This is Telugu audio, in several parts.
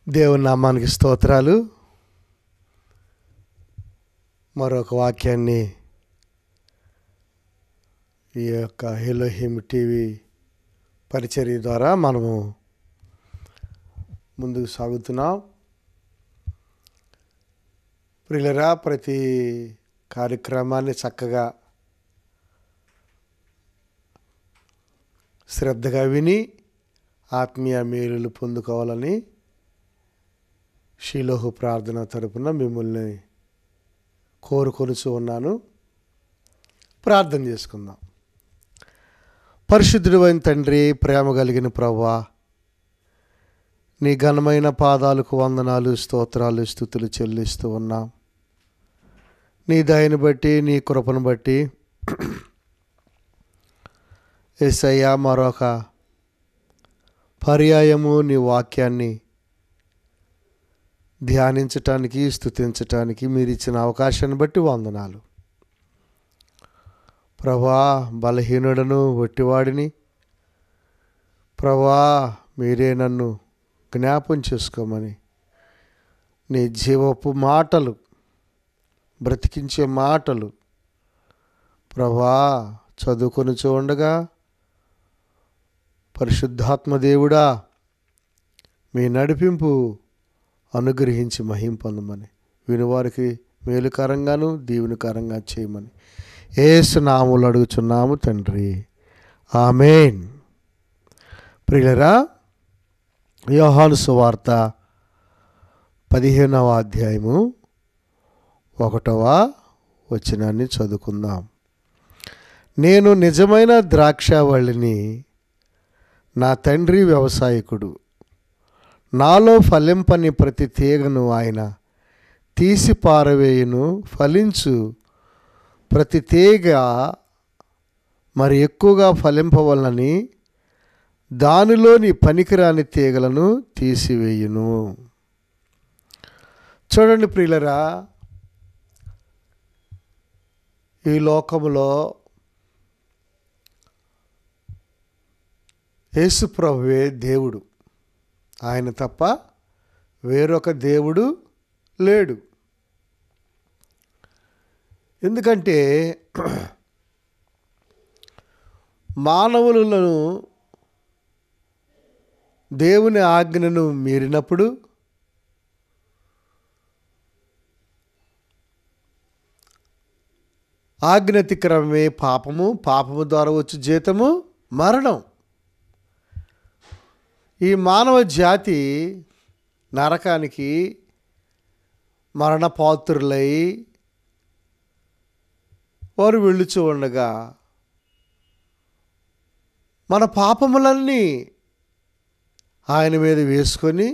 దేవుని నామానికి స్తోత్రాలు. మరొక వాక్యాన్ని ఈ యొక్క ఎలోహిం టీవీ పరిచర్య ద్వారా మనము ముందుకు సాగుతున్నాం. ప్రియులారా, ప్రతి కార్యక్రమాన్ని చక్కగా శ్రద్ధగా విని ఆత్మీయ మేలులు పొందుకోవాలని షీలోహు ప్రార్థన తరపున మిమ్మల్ని కోరుకొనుచు ఉన్నాను. ప్రార్థన చేసుకుందాం. పరిశుద్ధుడైన తండ్రి, ప్రేమ కలిగిన ప్రభువా, నీ ఘనమైన పాదాలకు వందనాలు, స్తోత్రాలు, స్తుతులు చెల్లిస్తూ ఉన్నాం. నీ దయని బట్టి, నీ కృపను బట్టి యేసయ్యా మరొక పర్యాయము నీ వాక్యాన్ని ధ్యానించటానికి, స్తుతించటానికి మీరు ఇచ్చిన అవకాశాన్ని బట్టి వందనాలు. ప్రభువా, బలహీనుడను, వట్టివాడిని, ప్రభువా మీరే నన్ను జ్ఞాపం చేసుకోమని నీ జీవపు మాటలు, బ్రతికించే మాటలు ప్రభువా చదువుకొని చూడగా, పరిశుద్ధాత్మ దేవుడా మీ నడిపింపు అనుగ్రహించి మహిమ పొందమని, వినువారికి మేలుకరంగాను దీవెనకరంగా చేయమని యేసు నామములో అడుగుచున్నాము తండ్రి, ఆమేన్. ప్రియులారా, యోహాను సువార్త 15వ అధ్యాయము 1వ వచనాన్ని చదువుకుందాం. నేను నిజమైన ద్రాక్షావళిని, నా తండ్రి వ్యవసాయకుడు. నాలో ఫలింపని ప్రతి తీగను ఆయన తీసి పారవేయును. ఫలించు ప్రతి తీగ మరి ఎక్కువగా ఫలింపవలనని దానిలోని పనికిరాని తీగలను తీసివేయును. చూడండి ప్రియులరా, ఈ లోకములో యేసు ప్రభువే దేవుడు. ఆయన తప్ప వేరొక దేవుడు లేడు. ఎందుకంటే మానవులను దేవుని ఆజ్ఞను మీరినప్పుడు ఆజ్ఞాతిక్రమమే పాపము, పాపము ద్వారా వచ్చే జీతము మరణం. ఈ మానవ జాతి నరకానికి మరణపాత్రులై వారు వెళ్ళుచూ ఉండగా మన పాపములన్నీ ఆయన మీద వేసుకొని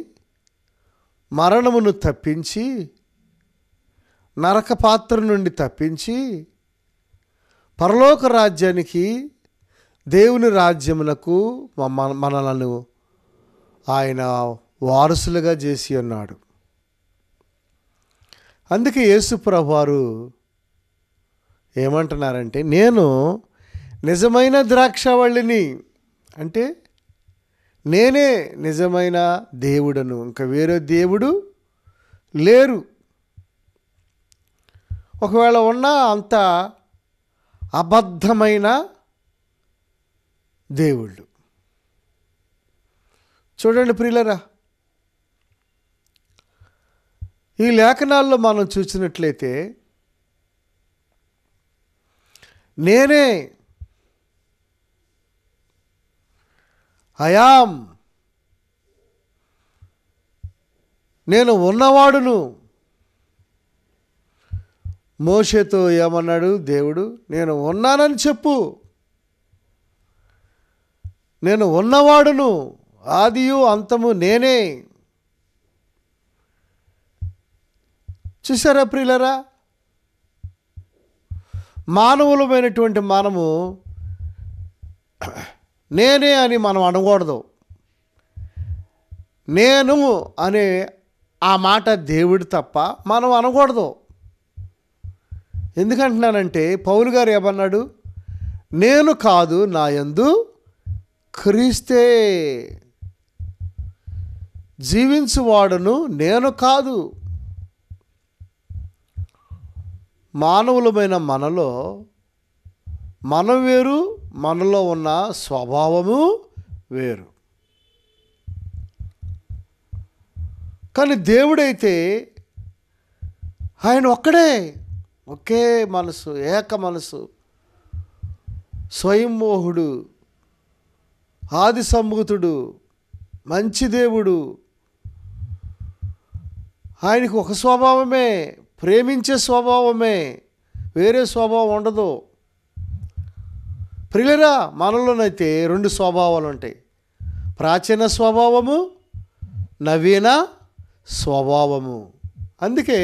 మరణమును తప్పించి, నరక పాత్ర నుండి తప్పించి పరలోక రాజ్యానికి, దేవుని రాజ్యమునకు మనలను ఆయన వారసులుగా చేసి ఉన్నాడు. అందుకే యేసు ప్రభువారు ఏమంటున్నారంటే, నేను నిజమైన ద్రాక్షావళిని, అంటే నేనే నిజమైన దేవుడను, ఇంకా వేరే దేవుడు లేరు. ఒకవేళ ఉన్నా అంత అబద్ధమైన దేవుళ్ళు. చూడండి ప్రియులరా, ఈ లేఖనాల్లో మనం చూసినట్లయితే నేనే అయాం, నేను ఉన్నవాడును. మోషేతో ఏమన్నాడు దేవుడు? నేను ఉన్నానని చెప్పు, నేను ఉన్నవాడును, ఆదియు అంతము నేనే. చూసారా ప్రియులరా, మానవులమైనటువంటి మనము నేనే అని మనం అనకూడదు. నేను అనే ఆ మాట దేవుడు తప్ప మనం అనకూడదు. ఎందుకంటున్నానంటే పౌలు గారు ఏమన్నాడు? నేను కాదు, నా యందు క్రీస్తే. జీవించువాడును నేను కాదు. మానవులమైన మనలో మనం వేరు, మనలో ఉన్న స్వభావము వేరు. కానీ దేవుడైతే ఆయన ఒక్కడే, ఒకే మనసు, ఏక మనసు, స్వయంమోహుడు, ఆది సంభూతుడు, మంచి దేవుడు. ఆయనకు ఒక స్వభావమే, ప్రేమించే స్వభావమే, వేరే స్వభావం ఉండదు. ప్రియులరా, మనలోనైతే రెండు స్వభావాలు ఉంటాయి. ప్రాచీన స్వభావము, నవీన స్వభావము. అందుకే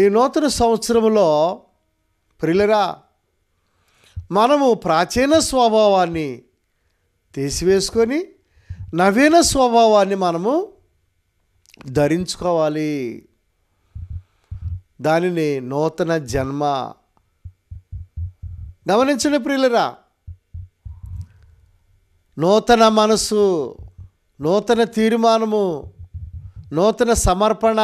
ఈ నూతన సంవత్సరంలో ప్రియులరా, మనము ప్రాచీన స్వభావాన్ని తీసివేసుకొని నవీన స్వభావాన్ని మనము ధరించుకోవాలి. దానిని నూతన జన్మ. గమనించండి ప్రియులరా, నూతన మనసు, నూతన తీర్మానము, నూతన సమర్పణ.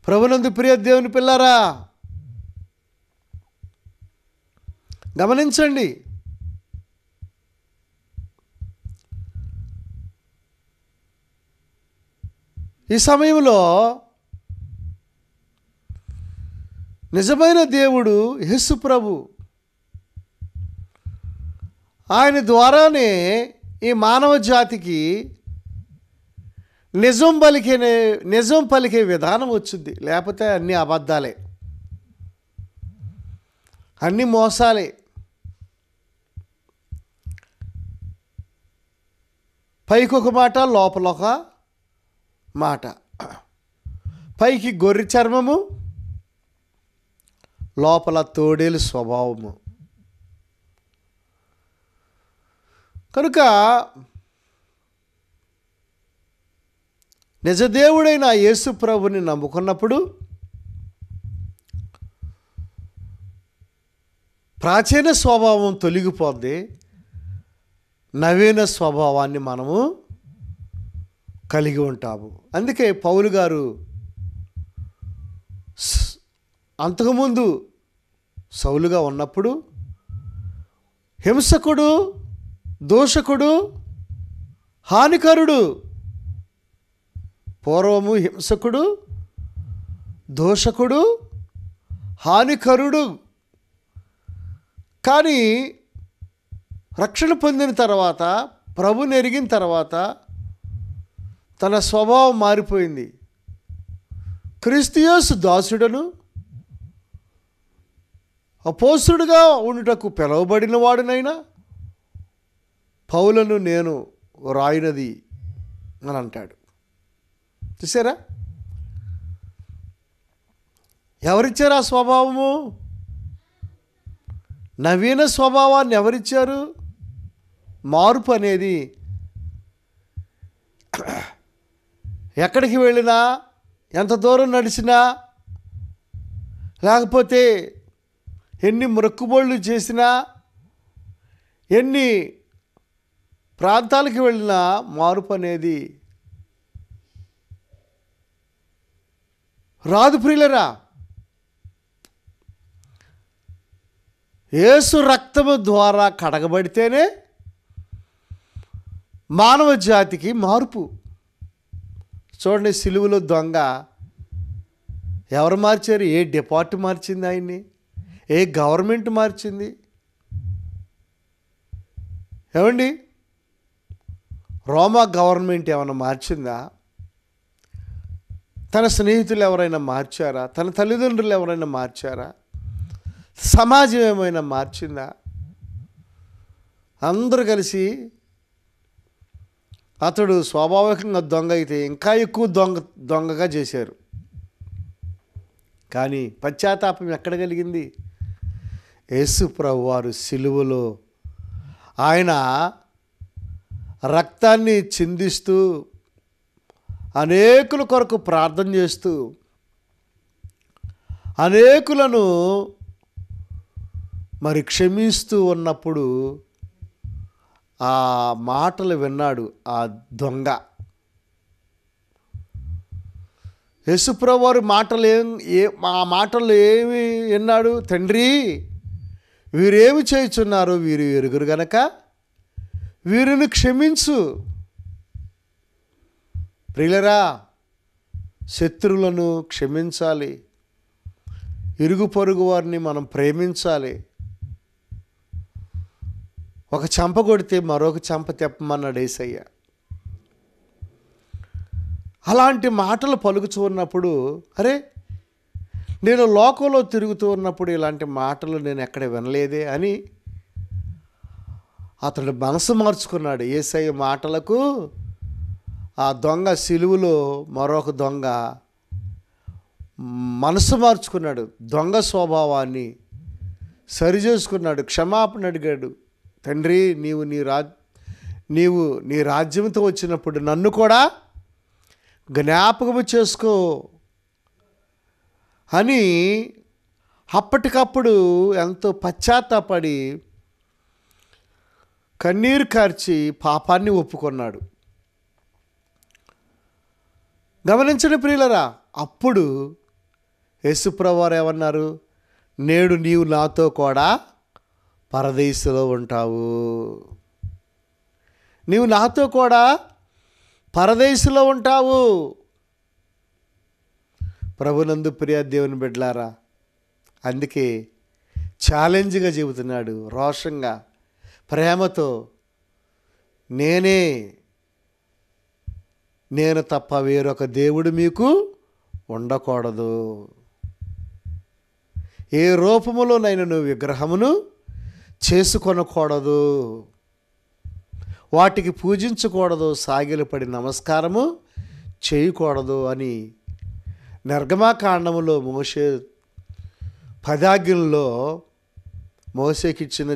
ప్రభునందు ప్రియ దేవుని పిల్లారా, గమనించండి. ఈ సమయంలో నిజమైన దేవుడు యేసు ప్రభు, ఆయన ద్వారానే ఈ మానవ జాతికి నిజం పలికే విధానం వచ్చింది. లేకపోతే అన్నీ అబద్ధాలే, అన్నీ మోసాలే. పైకి ఒక మాట, లోపల ఒక మాట. పైకి గొర్రె చర్మము, లోపల తోడేలు స్వభావము. కనుక నిజదేవుడైన యేసు ప్రభుని నమ్ముకున్నప్పుడు ప్రాచీన స్వభావం తొలగిపోద్ది, నవీన స్వభావాన్ని మనము కలిగి ఉంటాము. అందుకే పౌలు గారు అంతకుముందు సౌలుగా ఉన్నప్పుడు హింసకుడు, దూషకుడు, హానికరుడు. పూర్వము హింసకుడు, దూషకుడు, హానికరుడు. కానీ రక్షణ పొందిన తర్వాత, ప్రభుని ఎరిగిన తర్వాత తన స్వభావం మారిపోయింది. క్రీస్తు యేసు దాసుడను, అపోస్తుడుగా ఉండుటకు పిలువబడిన వాడునైనా పౌలను నేను రాయినది అని అంటాడు. చూసారా, ఎవరిచ్చారు ఆ స్వభావము? నవీన స్వభావాన్ని ఎవరిచ్చారు? మార్పు అనేది ఎక్కడికి వెళ్ళినా, ఎంత దూరం నడిచినా, లేకపోతే ఎన్ని మొక్కుబళ్ళు చేసినా, ఎన్ని ప్రాంతాలకు వెళ్ళినా మార్పు అనేది రాదు ప్రియులరా. యేసు రక్తము ద్వారా కడగబడితేనే మానవ జాతికి మార్పు. చూడండి, సిలువలో దొంగ ఎవరు మార్చారు? ఏ డిపార్ట్ మార్చింది ఆయన్ని? ఏ గవర్నమెంట్ మార్చింది? ఏమండి, రోమా గవర్నమెంట్ ఏమైనా మార్చిందా? తన స్నేహితులు ఎవరైనా మార్చారా? తన తల్లిదండ్రులు ఎవరైనా మార్చారా? సమాజం ఏమైనా మార్చిందా? అందరూ కలిసి అతడు స్వాభావికంగా దొంగ అయితే ఇంకా ఎక్కువ దొంగగా చేశారు. కానీ పశ్చాత్తాపం ఎక్కడ కలిగింది? యేసు ప్రభువారు సిలువలో ఆయన రక్తాన్ని చిందిస్తూ, అనేకుల కొరకు ప్రార్థన చేస్తూ, అనేకులను మరి క్షమిస్తూ ఉన్నప్పుడు ఆ మాటలు విన్నాడు ఆ దొంగ. యేసుప్రభు వారి మాటలు ఆ మాటలు ఏమి విన్నాడు? తండ్రి, వీరేమి చేయుచున్నారు, వీరు ఎరుగురు గనక వీరిని క్షమించు. ప్రియులరా, శత్రువులను క్షమించాలి, ఇరుగు పొరుగు వారిని మనం ప్రేమించాలి. ఒక చెంప కొడితే మరొక చెంప తెప్పమన్నాడు యేసయ్య. అలాంటి మాటలు పలుకుతూ ఉన్నప్పుడు, అరే, నేను లోకంలో తిరుగుతూ ఉన్నప్పుడు ఇలాంటి మాటలు నేను ఎక్కడ వినలేదే అని అతడు మనసు మార్చుకున్నాడు. యేసయ్య మాటలకు ఆ దొంగ, సిలువలో మరొక దొంగ మనసు మార్చుకున్నాడు. దొంగ స్వభావాన్ని సరిచేసుకున్నాడు, క్షమాపణ అడిగాడు. తండ్రి, నీవు నీ రాజ్యంతో వచ్చినప్పుడు నన్ను కూడా జ్ఞాపకము చేసుకో అని అప్పటికప్పుడు ఎంతో పశ్చాత్తాపడి కన్నీరు కార్చి పాపాన్ని ఒప్పుకున్నాడు. గమనించండి ప్రియులరా, అప్పుడు యేసుప్రభు వారు ఏమన్నారు? నేడు నీవు నాతో కూడా పరదేశంలో ఉంటావు. నీవు నాతో కూడా పరదేశంలో ఉంటావు. ప్రభునందు ప్రియ దేవుని బిడ్డలారా, అందుకే ఛాలెంజ్గా చెబుతున్నాడు, రోషంగా, ప్రేమతో, నేను తప్ప వేరొక దేవుడు మీకు ఉండకూడదు. ఏ రూపములోనైనా నువ్వు విగ్రహమును చేసుకొనకూడదు, వాటికి పూజించకూడదు, సాగిలపడి నమస్కారము చేయకూడదు అని నిర్గమాకాండములో మోషే 10 ఆజ్ఞల్లో మోషేకి ఇచ్చిన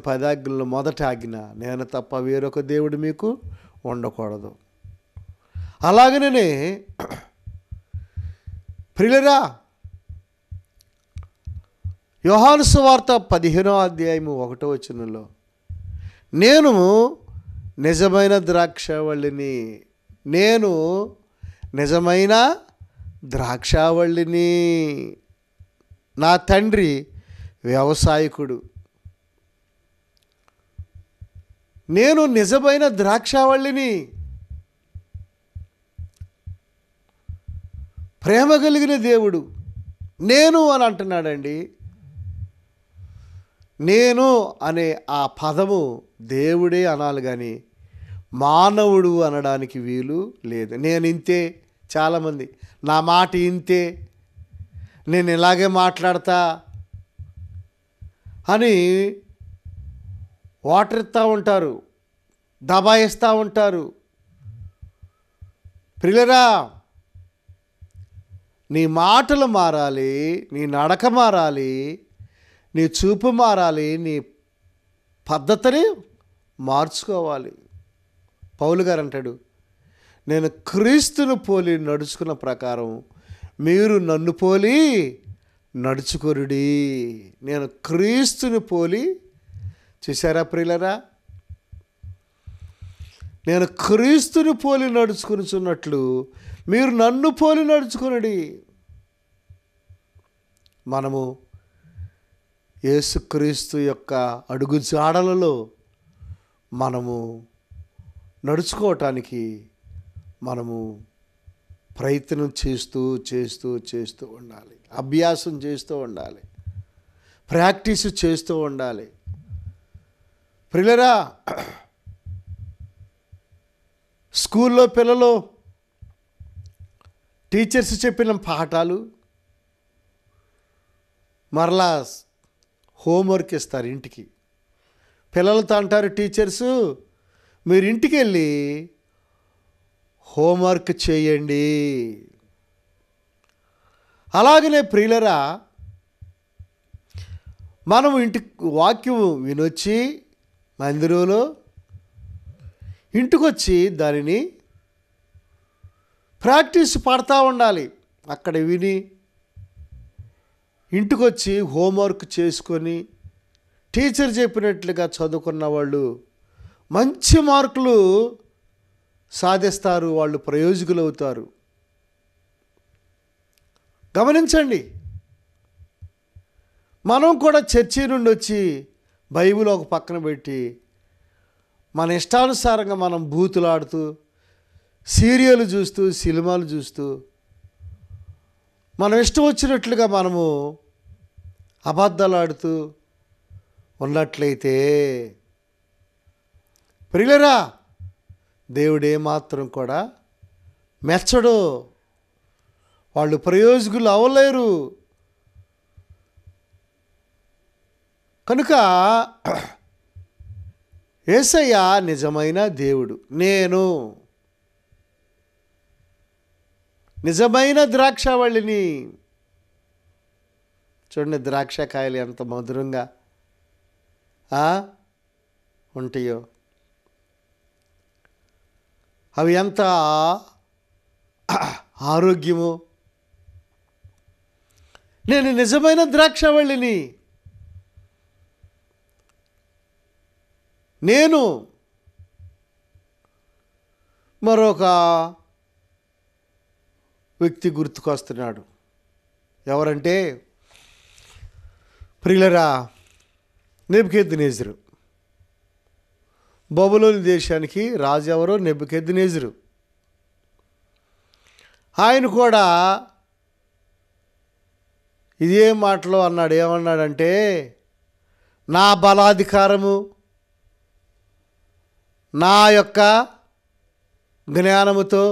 10 ఆజ్ఞల్లో మొదటి ఆజ్ఞ, నేను తప్ప వేరొక దేవుడు మీకు ఉండకూడదు. అలాగనే ప్రియులరా, యోహాను సువార్త 15వ అధ్యాయము 1వ వచనంలో, నేను నిజమైన ద్రాక్షావళిని, నేను నిజమైన ద్రాక్షావళిని, నా తండ్రి వ్యవసాయకుడు. నేను నిజమైన ద్రాక్షావళిని. ప్రేమ కలిగిన దేవుడు నేను అని అంటున్నాడండి. నేను అనే ఆ పదము దేవుడే అనాలి కానీ మానవుడు అనడానికి వీలు లేదు. నేను ఇంతే, చాలామంది నా మాట ఇంతే, నేను ఇలాగే మాట్లాడతా అని వాటర్ ఇస్తూ ఉంటారు, దబాయిస్తూ ఉంటారు. ప్రియులరా, నీ మాటలు మారాలి, నీ నడక మారాలి, నీ చూపు మారాలి, నీ పద్ధతిని మార్చుకోవాలి. పౌలు గారు అంటాడు, నేను క్రీస్తును పోలి నడుచుకున్న ప్రకారం మీరు నన్ను పోలి నడుచుకొనుడి. నేను క్రీస్తుని పోలి, చూసారా ప్రియులరా, నేను క్రీస్తుని పోలి నడుచుకునిచున్నట్లు మీరు నన్ను పోలి నడుచుకొనుడి. మనము యేసుక్రీస్తు యొక్క అడుగు జాడలలో మనము నడుచుకోవటానికి మనము ప్రయత్నం చేస్తూ ఉండాలి, అభ్యాసం చేస్తూ ఉండాలి, ప్రాక్టీస్ చేస్తూ ఉండాలి. ప్రియులరా, స్కూల్లో పిల్లలు టీచర్స్ చెప్పిన పాఠాలు మరలా హోంవర్క్ ఇస్తారు ఇంటికి. పిల్లలతో అంటారు టీచర్సు, మీరు ఇంటికి వెళ్ళి హోంవర్క్ చేయండి. అలాగనే ప్రియులరా, మనం వాక్యం వినొచ్చి మందిరంలో ఇంటికొచ్చి దానిని ప్రాక్టీస్ పడతా ఉండాలి. అక్కడ విని ఇంటికొచ్చి హోంవర్క్ చేసుకొని టీచర్ చెప్పినట్లుగా చదువుకున్న వాళ్ళు మంచి మార్కులు సాధిస్తారు, వాళ్ళు ప్రయోజకులు అవుతారు. గమనించండి, మనం కూడా చర్చి నుండి వచ్చి బైబిల్ ఒక పక్కన పెట్టి మన ఇష్టానుసారంగా మనం బూతులాడుతూ, సీరియల్ చూస్తూ, సినిమాలు చూస్తూ, మనం ఇష్టం వచ్చినట్లుగా మనము అబద్ధాలు ఆడుతూ ఉన్నట్లయితే ప్రియులరా, దేవుడే మాత్రం కూడా మెచ్చడు. వాళ్ళు ప్రయోజకులు అవ్వలేరు. కనుక యేసయ్య నిజమైన దేవుడు. నేను నిజమైన ద్రాక్షావళిని. చూడండి, ద్రాక్షకాయలు ఎంత మధురంగా ఉంటాయో, అవి ఎంత ఆరోగ్యము. నేను నిజమైన ద్రాక్షావళిని. నేను మరొక వ్యక్తి గుర్తుకొస్తున్నాడు. ఎవరంటే ప్రియులరా, నెబుకద్నెజరు. బబులోను దేశానికి రాజు ఎవరో నెబుకద్నెజరు. ఆయన కూడా ఇదే మాటలో అన్నాడు. ఏమన్నాడంటే, నా బలాధికారము, నా యొక్క జ్ఞానముతో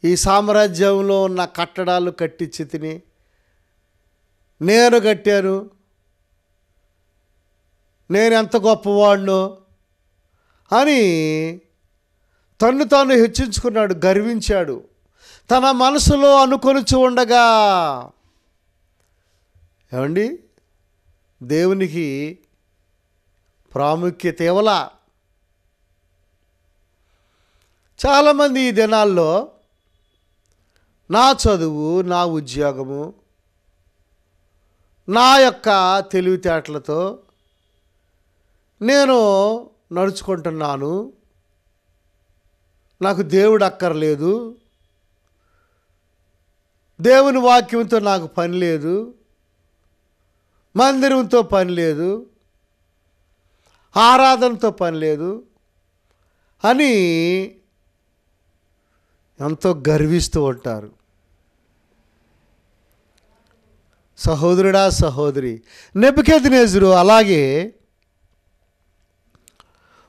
ఈ సామ్రాజ్యంలో ఉన్న కట్టడాలు కట్టించి తిని నేను కట్టాను, నేను ఎంత గొప్పవాడినో అని తన్ను తాను హెచ్చించుకున్నాడు, గర్వించాడు. తన మనసులో అనుకొనుచు ఉండగా, ఏమండి, దేవునికి ప్రాముఖ్యత ఇవ్వలా. చాలామంది ఈ దినాల్లో నా చదువు, నా ఉద్యోగము, నా యొక్క తెలివితేటలతో నేను నడుచుకుంటున్నాను, నాకు దేవుడు అక్కర్లేదు, దేవుని వాక్యంతో నాకు పని లేదు, మందిరంతో పని లేదు, ఆరాధనతో పని లేదు అని ఎంతో గర్విస్తూ ఉంటారు. సహోదరుడా, సహోదరి, నెబుకద్నెజరు అలాగే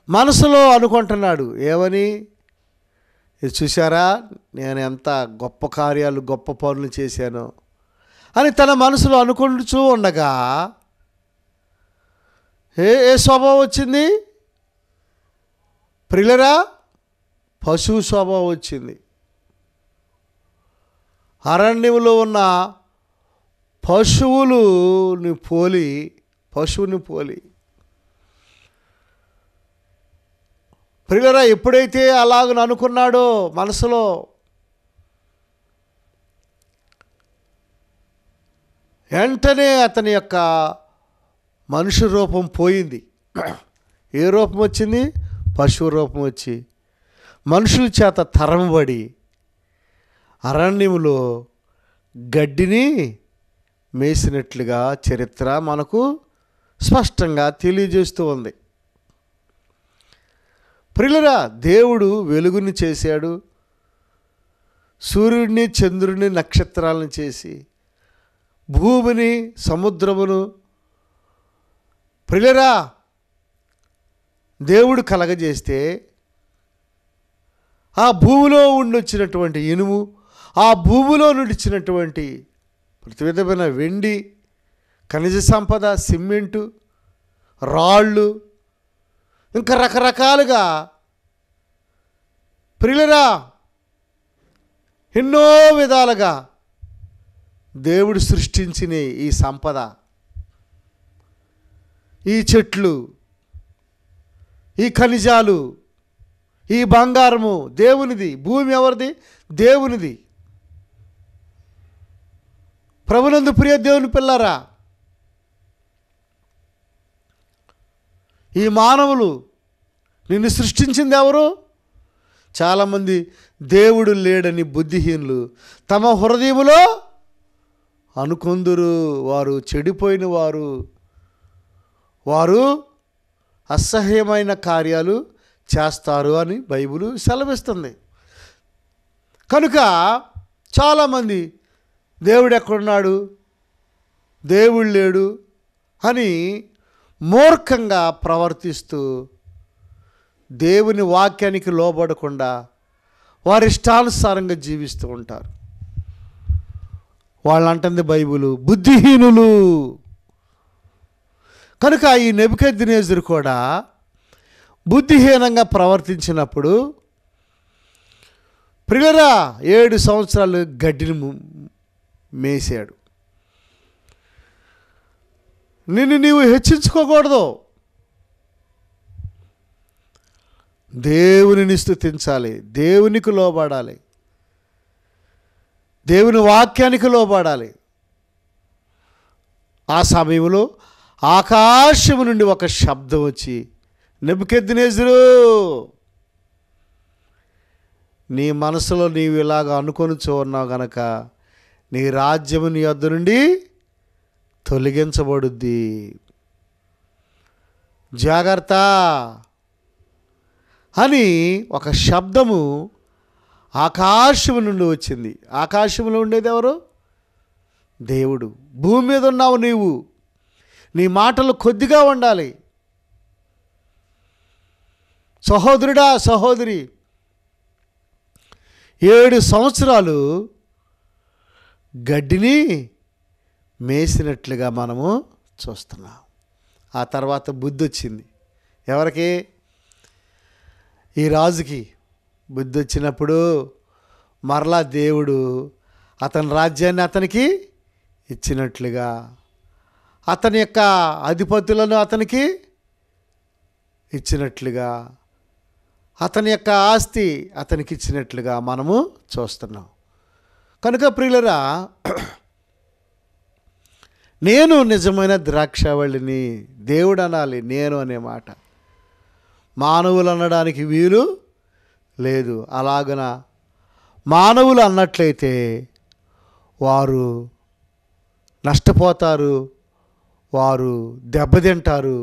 మనసులో అనుకుంటున్నాడు. ఏమని? ఇది చూసారా, నేను ఎంత గొప్ప కార్యాలు, గొప్ప పనులు చేశాను అని తన మనసులో అనుకుంటూ ఉండగా ఏ స్వభావం వచ్చింది? ప్రియులరా, పశువు స్వభావం వచ్చింది. అరణ్యంలో ఉన్న పశువుని పోలి ప్రియులరా, ఎప్పుడైతే అలాగని అనుకున్నాడో మనసులో, వెంటనే అతని యొక్క మనుష్య రూపం పోయింది. ఏ రూపం వచ్చింది? పశువు రూపం వచ్చి మనుషుల చేత తరమబడి అరణ్యములో గడ్డిని మేసినట్లుగా చరిత్ర మనకు స్పష్టంగా తెలియజేస్తూ ఉంది. ప్రియులరా, దేవుడు వెలుగుని చేశాడు, సూర్యుడిని, చంద్రుడిని, నక్షత్రాలను చేసి భూమిని, సముద్రమును ప్రియులరా దేవుడు కలగజేస్తే ఆ భూమిలో ఉండిచ్చినటువంటి ఇనుము, ఆ భూమిలో నుండిచ్చినటువంటి ప్రతి విధమైన వెండి, ఖనిజ సంపద, సిమెంటు, రాళ్ళు, ఇంకా రకరకాలుగా ప్రియులరా ఎన్నో విధాలుగా దేవుడు సృష్టించిన ఈ సంపద, ఈ చెట్లు, ఈ ఖనిజాలు, ఈ బంగారము దేవునిది. భూమి ఎవరిది? దేవునిది. ప్రభునందు ప్రియ దేవుని పిల్లారా, ఈ మానవులు నిన్ను సృష్టించింది ఎవరు? చాలామంది దేవుడు లేడని బుద్ధిహీనులు తమ హృదయములో అనుకొందురు. వారు చెడిపోయిన వారు అసహ్యమైన కార్యాలు చేస్తారు అని బైబిల్ సెలవిస్తుంది. కనుక చాలామంది దేవుడు ఎక్కడున్నాడు, దేవుడు లేడు అని మూర్ఖంగా ప్రవర్తిస్తూ దేవుని వాక్యానికి లోబడకుండా వారి ఇష్టానుసారంగా జీవిస్తూ ఉంటారు. వాళ్ళంటుంది బైబిలు బుద్ధిహీనులు. కనుక ఈ నెబుకద్నెజరు కూడా బుద్ధిహీనంగా ప్రవర్తించినప్పుడు ప్రియులారా 7 సంవత్సరాలు గడ్డిని మేసాడు. నిన్ను నీవు హెచ్చించుకోకూడదు. దేవునిని స్తుతించాలి, దేవునికి లోబడాలి, దేవుని వాక్యానికి లోబడాలి. ఆ సమయంలో ఆకాశము నుండి ఒక శబ్దం వచ్చి, నెబుకద్నెజరు, నీ మనసులో నీవు ఇలాగ అనుకొని చూన్నావు గనక నీ రాజ్యము నీ యొద్ద నుండి తొలగించబడుద్ది, జాగ్రత్త అని ఒక శబ్దము ఆకాశము నుండి వచ్చింది. ఆకాశంలో ఉండేది ఎవరు? దేవుడు. భూమి మీద ఉన్నావు నీవు, నీ మాటలు కొద్దిగా ఉండాలి. సహోదరుడా, సహోదరి, 7 సంవత్సరాలు గడ్డిని మేసినట్లుగా మనము చూస్తున్నాం. ఆ తర్వాత బుద్ధి వచ్చింది. ఎవరికి? ఈ రాజుకి బుద్ధి వచ్చినప్పుడు మరలా దేవుడు అతని రాజ్యాన్ని అతనికి ఇచ్చినట్లుగా, అతని యొక్క అధిపతులను అతనికి ఇచ్చినట్లుగా, అతని యొక్క ఆస్తి అతనికి ఇచ్చినట్లుగా మనము చూస్తున్నాం. కనుక ప్రియులరా, నేను నిజమైన ద్రాక్షావళిని. దేవుడు అనాలి, నేను అనే మాట. మానవులు అనడానికి వీలు లేదు. అలాగన మానవులు అన్నట్లయితే వారు నష్టపోతారు, వారు దెబ్బతింటారు,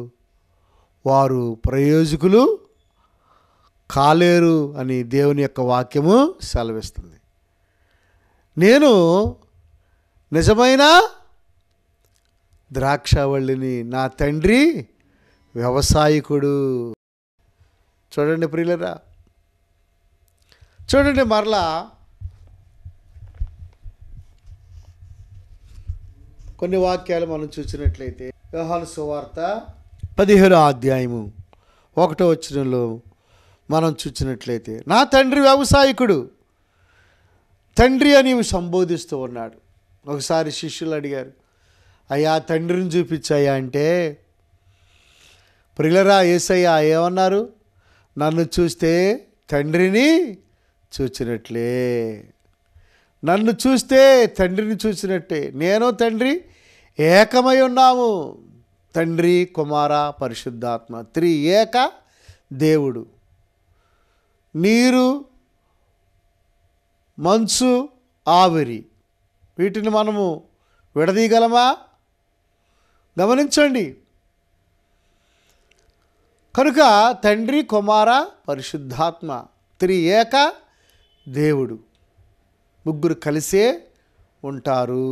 వారు ప్రయోజకులు కాలేరు అని దేవుని యొక్క వాక్యము సెలవిస్తుంది. నేను నిజమైన ద్రాక్షావళిని, నా తండ్రి వ్యవసాయకుడు. చూడండి ప్రియులరా, చూడండి మరలా కొన్ని వాక్యాలు మనం చూసినట్లయితే యోహాను సువార్త 15వ అధ్యాయము 1వ వచనంలో మనం చూసినట్లయితే, నా తండ్రి వ్యవసాయకుడు, తండ్రి అని సంబోధిస్తూ ఉన్నాడు. ఒకసారి శిష్యులు అడిగారు, అయ్యా తండ్రిని చూపించాయా అంటే, ప్రియులరా యేసయ్య ఏమన్నారు? నన్ను చూస్తే తండ్రిని చూచినట్లే, నన్ను చూస్తే తండ్రిని చూసినట్టే. నేను తండ్రి ఏకమై ఉన్నాము. తండ్రి, కుమార, పరిశుద్ధాత్మ, ఏక దేవుడు. నీరు, మంచు, ఆవిరి, వీటిని మనము విడదీయగలమా? గమనించండి. కనుక తండ్రి, కుమార, పరిశుద్ధాత్మ, ఏక దేవుడు, ముగ్గురు కలిసే ఉంటారు,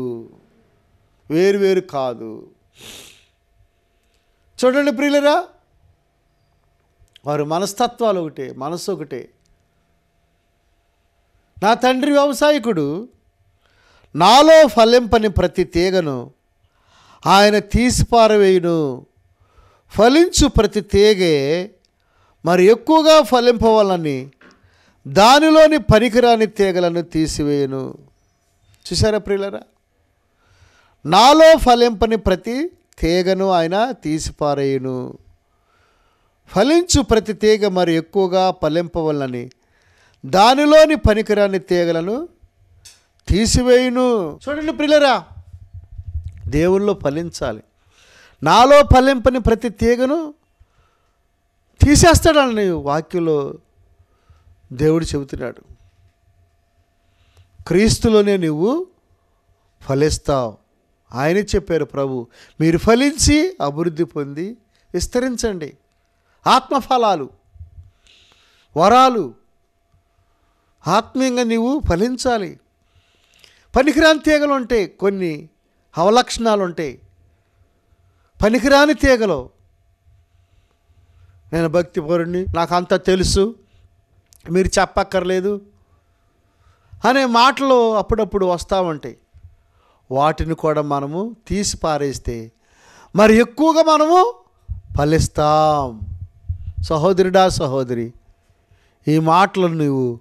వేరువేరు కాదు. చూడండి ప్రియులరా, వారు మనస్తత్వాలు ఒకటే, మనసు ఒకటే. నా తండ్రి వ్యవసాయకుడు, నాలో ఫలింపని ప్రతి తీగను ఆయన తీసిపారవేయును. ఫలించు ప్రతి తీగే మరి ఎక్కువగా ఫలింపవాలని దానిలోని పనికిరాని తీగలను తీసివేయును. చూసారా ప్రియులరా, నాలో ఫలింపని ప్రతి తీగను ఆయన తీసిపారేయును. ఫలించు ప్రతి తీగ మరి ఎక్కువగా ఫలింపవలని దానిలోని పనికిరాని తీగలను తీసివేయును. చూడండి ప్రియులరా, దేవుల్లో ఫలించాలి. నాలో ఫలింపని ప్రతి తీగను తీసేస్తాడని వాక్యంలో దేవుడు చెబుతున్నాడు. క్రీస్తులోనే నువ్వు ఫలిస్తావు. ఆయనే చెప్పారు ప్రభు, మీరు ఫలించి అభివృద్ధి పొంది విస్తరించండి. ఆత్మఫలాలు, వరాలు, ఆత్మీయంగా నీవు ఫలించాలి. పనికిరాని తీగలు ఉంటాయి, కొన్ని అవలక్షణాలు ఉంటాయి. పనికిరాని తీగలు, నేను భక్తిపరుడిని, నాకు అంతా తెలుసు, మీరు చెప్పక్కర్లేదు అనే మాటలు అప్పుడప్పుడు వస్తూ ఉంటాయి. వాటిని కూడా మనము తీసి పారేస్తే మరి ఎక్కువగా మనము ఫలిస్తాం. సహోదరుడా, సహోదరి, ఈ మాటలను నువ్వు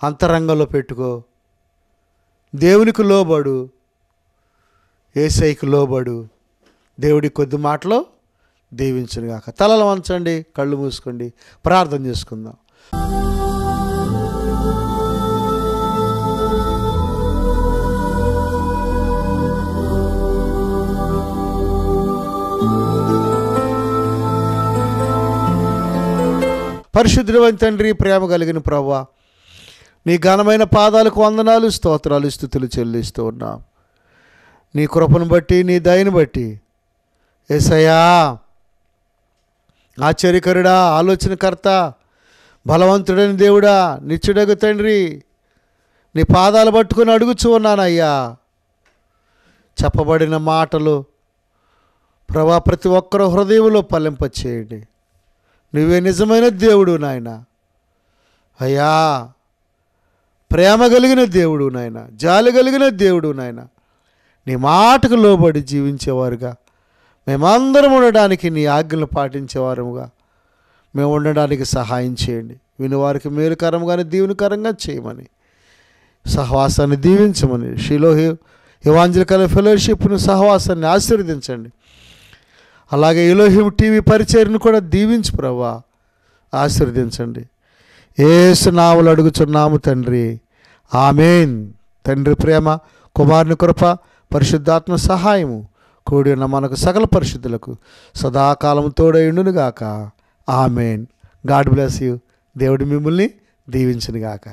అంతరంగంలో పెట్టుకో. దేవునికి లోబడు, యేసయ్యకు లోబడు. దేవుడి కొద్ది మాటలో దీవించునుగాక. తలలు వంచండి, కళ్ళు మూసుకోండి, ప్రార్థన చేసుకుందాం. పరిశుద్ధుడైన తండ్రి, ప్రేమ కలిగిన ప్రభువా, నీ ఘనమైన పాదాలకు వందనాలు, స్తోత్రాలు, స్తుతులు చెల్లిస్తూ ఉన్నాం. నీ కృపను బట్టి, నీ దయను బట్టి యేసయ్యా, ఆశ్చర్యకరుడా, ఆలోచనకర్త, బలవంతుడైన దేవుడా, నిత్యుడగు తండ్రి, నీ పాదాలు పట్టుకుని అడుగుచూ ఉన్నానయ్యా. చెప్పబడిన మాటలు ప్రభా ప్రతి ఒక్కరు హృదయంలో ఫలింపచేయండి. నువ్వే నిజమైన దేవుడు నాయన. అయ్యా, ప్రేమ కలిగిన దేవుడు నాయన, జాలి కలిగిన దేవుడు నాయన. నీ మాటకు లోబడి జీవించేవారుగా మేమందరం ఉండడానికి, నీ ఆజ్ఞలు పాటించేవారముగా మేము ఉండడానికి సహాయం చేయండి. వినివారికి మేలుకరంగానే దీవెనకరంగా చేయమని, సహవాసాన్ని దీవించమని, షిలోహి ఎవాంజలికల్ ఫెలోషిప్ను సహవాసాన్ని ఆశీర్వదించండి. అలాగే ఎలోహిం టీవీ పరిచర్ను కూడా దీవించు ప్రభువా, ఆశీర్వదించండి. యేసు నామములో అడుగుచున్నాము తండ్రి, ఆమేన్. తండ్రి ప్రేమ, కుమారుని కృప, పరిశుద్ధాత్మ సహాయము కూడి ఉన్న మనకు సకల పరిశుద్ధులకు సదాకాలం తోడైండునుగాక. ఆమేన్. God bless you. దేవుడు మిమ్మల్ని దీవించునుగాక.